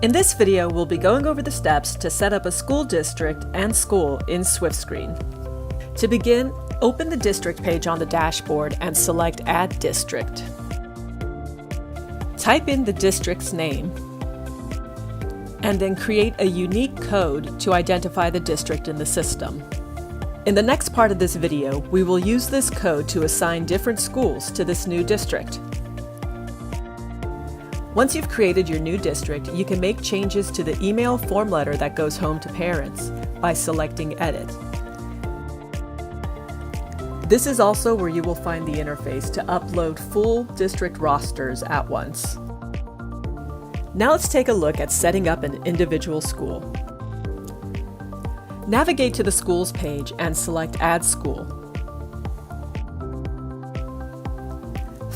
In this video, we'll be going over the steps to set up a school district and school in SwiftScreen. To begin, open the district page on the dashboard and select Add District. Type in the district's name, and then create a unique code to identify the district in the system. In the next part of this video, we will use this code to assign different schools to this new district. Once you've created your new district, you can make changes to the email form letter that goes home to parents by selecting Edit. This is also where you will find the interface to upload full district rosters at once. Now let's take a look at setting up an individual school. Navigate to the Schools page and select Add School.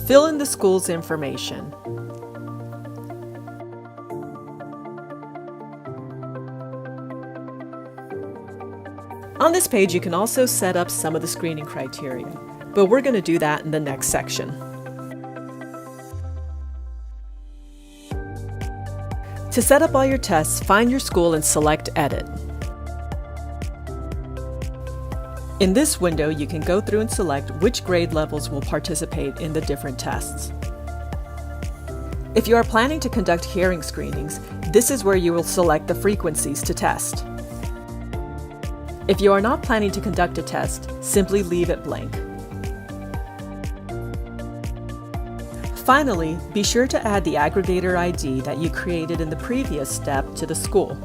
Fill in the school's information. On this page, you can also set up some of the screening criteria, but we're going to do that in the next section. To set up all your tests, find your school and select Edit. In this window, you can go through and select which grade levels will participate in the different tests. If you are planning to conduct hearing screenings, this is where you will select the frequencies to test. If you are not planning to conduct a test, simply leave it blank. Finally, be sure to add the aggregator ID that you created in the previous step to the school.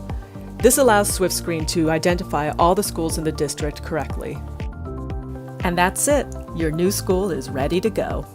This allows SwiftScreen to identify all the schools in the district correctly. And that's it! Your new school is ready to go.